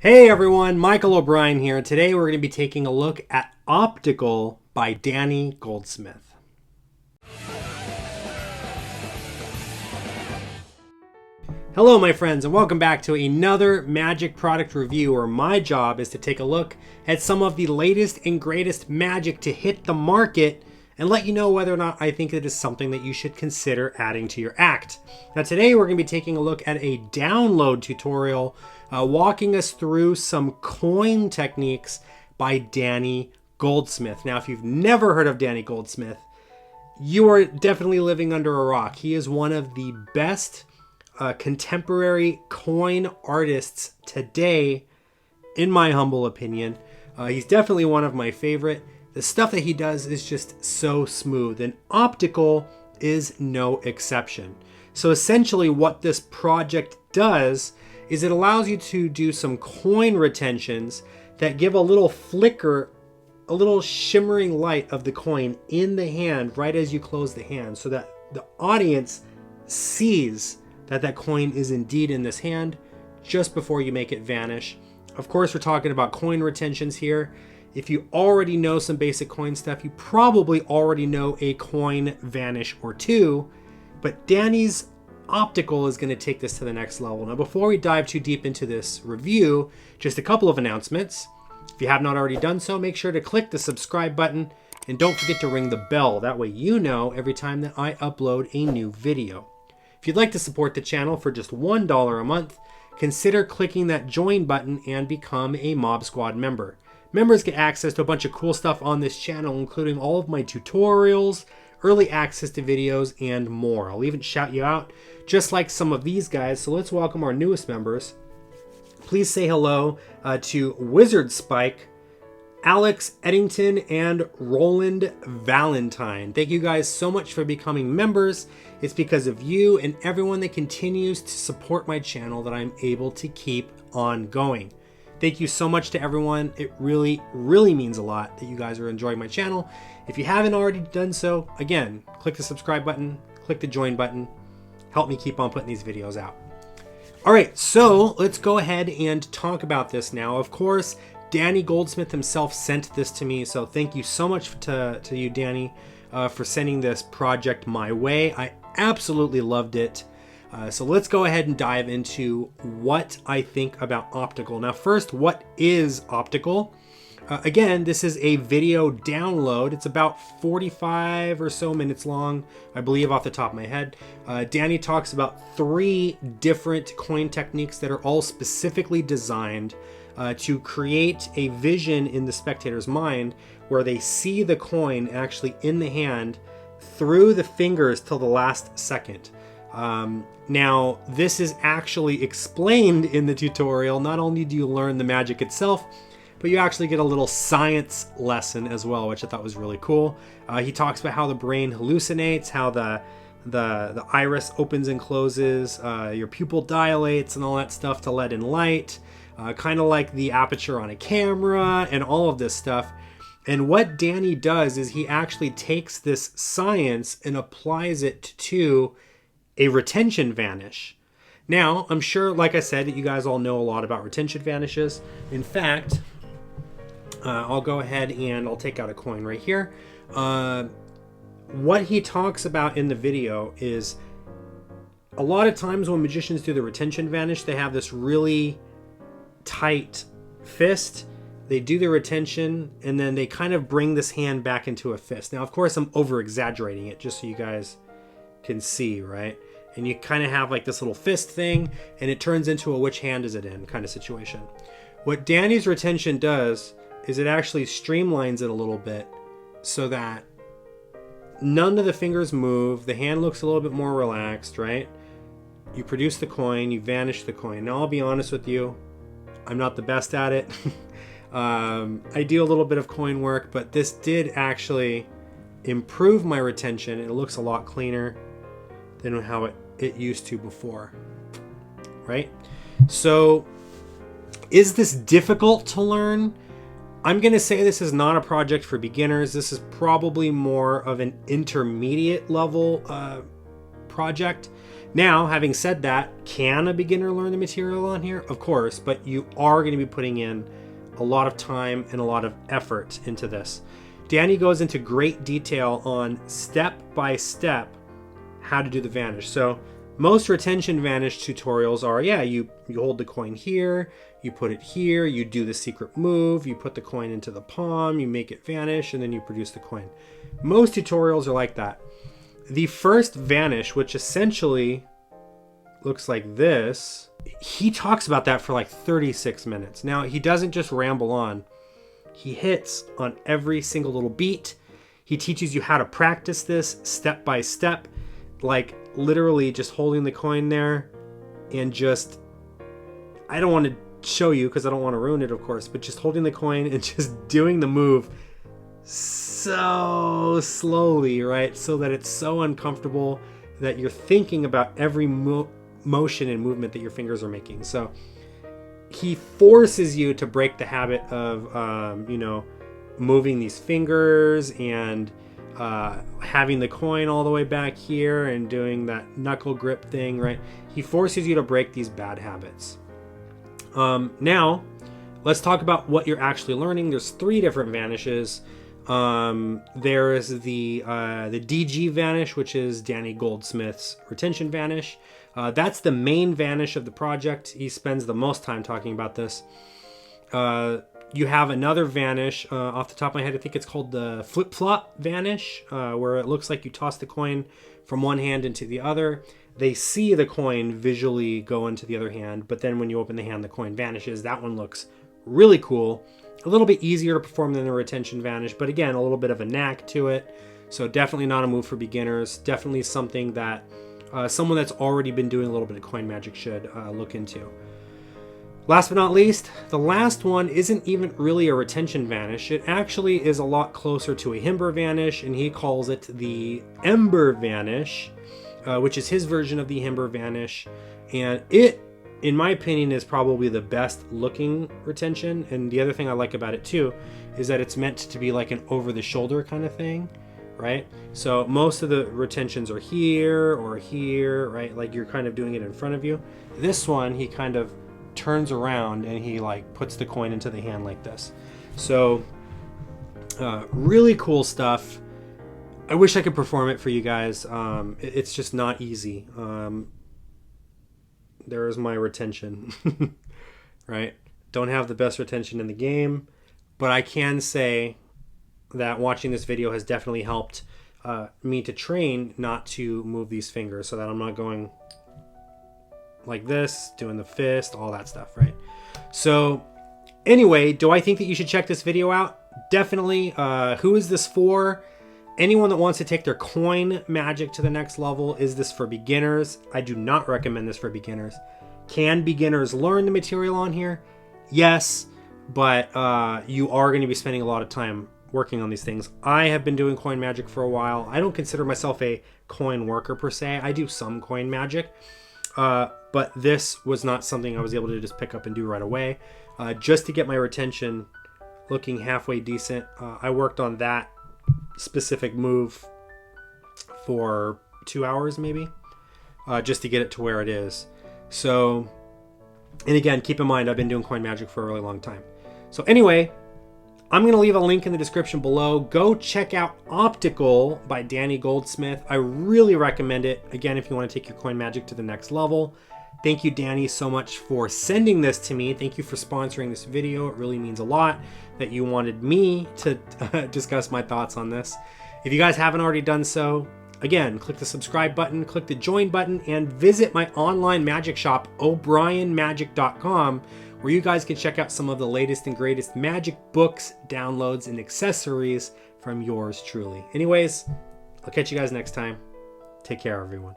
Hey everyone, Michael O'Brien here. Today we're going to be taking a look at Optical by Danny Goldsmith. Hello my friends and welcome back to another magic product review where my job is to take a look at some of the latest and greatest magic to hit the market and let you know whether or not I think it is something that you should consider adding to your act. Now today we're going to be taking a look at a download tutorial walking us through some coin techniques by Danny Goldsmith. Now if you've never heard of Danny Goldsmith, you are definitely living under a rock. He is one of the best contemporary coin artists today, in my humble opinion. He's definitely one of my favorite. The stuff that he does is just so smooth, and Optical is no exception. So essentially what this project does is it allows you to do some coin retentions that give a little flicker, a little shimmering light of the coin in the hand right as you close the hand, so that the audience sees that that coin is indeed in this hand just before you make it vanish. Of course, we're talking about coin retentions here. If you already know some basic coin stuff, you probably already know a coin vanish or two, but Danny's Optical is going to take this to the next level. Now, before we dive too deep into this review, just a couple of announcements. If you have not already done so, make sure to click the subscribe button and don't forget to ring the bell. That way you know every time that I upload a new video. If you'd like to support the channel for just $1 a month, consider clicking that join button and become a Mob Squad member. Members get access to a bunch of cool stuff on this channel, including all of my tutorials, early access to videos, and more. I'll even shout you out, just like some of these guys. So let's welcome our newest members. Please say hello to Wizard Spike, Alex Eddington, and Roland Valentine. Thank you guys so much for becoming members. It's because of you and everyone that continues to support my channel that I'm able to keep on going. Thank you so much to everyone. It really, really means a lot that you guys are enjoying my channel. If you haven't already done so, again, click the subscribe button, click the join button. Help me keep on putting these videos out. All right, so let's go ahead and talk about this now. Of course, Danny Goldsmith himself sent this to me, so thank you so much to you, Danny, for sending this project my way. I absolutely loved it. So let's go ahead and dive into what I think about Optical. Now first, what is Optical? Again, this is a video download. It's about 45 or so minutes long, I believe, off the top of my head. Danny talks about 3 different coin techniques that are all specifically designed to create a vision in the spectator's mind where they see the coin actually in the hand through the fingers till the last second. Now, this is actually explained in the tutorial. Not only do you learn the magic itself, but you actually get a little science lesson as well, which I thought was really cool. He talks about how the brain hallucinates, how the iris opens and closes, your pupil dilates and all that stuff to let in light, kind of like the aperture on a camera and all of this stuff. And what Danny does is he actually takes this science and applies it to a retention vanish. Now, I'm sure, like I said, that you guys all know a lot about retention vanishes. In fact, I'll go ahead and I'll take out a coin right here. What he talks about in the video is a lot of times when magicians do the retention vanish, they have this really tight fist. They do the retention and then they kind of bring this hand back into a fist. Now, of course, I'm over exaggerating it just so you guys can see, right? And you kind of have like this little fist thing and it turns into a which hand is it in kind of situation. What Danny's retention does is it actually streamlines it a little bit so that none of the fingers move. The hand looks a little bit more relaxed, right? You produce the coin, you vanish the coin. Now, I'll be honest with you, I'm not the best at it. I do a little bit of coin work, but this did actually improve my retention. It looks a lot cleaner than how it used to before, right? So is this difficult to learn? I'm going to say this is not a project for beginners. This is probably more of an intermediate level project. Now, having said that, can a beginner learn the material on here? Of course, but you are going to be putting in a lot of time and a lot of effort into this. Danny goes into great detail on step by step how to do the vanish. So most retention vanish tutorials are, yeah, you hold the coin here, you put it here, you do the secret move, you put the coin into the palm, you make it vanish, and then you produce the coin. Most tutorials are like that. The first vanish, which essentially looks like this, he talks about that for like 36 minutes. Now, he doesn't just ramble on. He hits on every single little beat. He teaches you how to practice this step by step, like literally just holding the coin there and just, I don't want to show you because I don't want to ruin it, of course, but just holding the coin and just doing the move so slowly, right? So that it's so uncomfortable that you're thinking about every motion and movement that your fingers are making. So he forces you to break the habit of, moving these fingers and having the coin all the way back here and doing that knuckle grip thing, right? He forces you to break these bad habits. Now, let's talk about what you're actually learning. There's 3 different vanishes. There is the DG vanish, which is Danny Goldsmith's retention vanish. That's the main vanish of the project. He spends the most time talking about this. You have another vanish, off the top of my head, I think it's called the flip-flop vanish, where it looks like you toss the coin from one hand into the other. They see the coin visually go into the other hand, but then when you open the hand, the coin vanishes. That one looks really cool. A little bit easier to perform than the retention vanish, but again, a little bit of a knack to it. So definitely not a move for beginners. Definitely something that someone that's already been doing a little bit of coin magic should look into. Last but not least, the last one isn't even really a retention vanish. It actually is a lot closer to a Himber vanish, and he calls it the Ember vanish, which is his version of the Himber vanish. And it, in my opinion, is probably the best looking retention. And the other thing I like about it too is that it's meant to be like an over the shoulder kind of thing, right? So most of the retentions are here or here, right? Like you're kind of doing it in front of you. This one, he kind of turns around and he like puts the coin into the hand like this. So really cool stuff. I wish I could perform it for you guys. It's just not easy. There is my retention, right? Don't have the best retention in the game, but I can say that watching this video has definitely helped me to train not to move these fingers so that I'm not going like this, doing the fist, all that stuff, right? So anyway, do I think that you should check this video out? Definitely. Who is this for? Anyone that wants to take their coin magic to the next level. Is this for beginners? I do not recommend this for beginners. Can beginners learn the material on here? Yes, but you are going to be spending a lot of time working on these things. I have been doing coin magic for a while. I don't consider myself a coin worker per se. I do some coin magic, but this was not something I was able to just pick up and do right away. Just to get my retention looking halfway decent, I worked on that specific move for 2 hours maybe, just to get it to where it is. So, and again, keep in mind, I've been doing coin magic for a really long time. So anyway, I'm going to leave a link in the description below. Go check out Optical by Danny Goldsmith. I really recommend it. Again, if you want to take your coin magic to the next level. Thank you, Danny, so much for sending this to me. Thank you for sponsoring this video. It really means a lot that you wanted me to discuss my thoughts on this. If you guys haven't already done so, again, click the subscribe button, click the join button, and visit my online magic shop, o'brienmagic.com, where you guys can check out some of the latest and greatest magic books, downloads, and accessories from yours truly. Anyways, I'll catch you guys next time. Take care, everyone.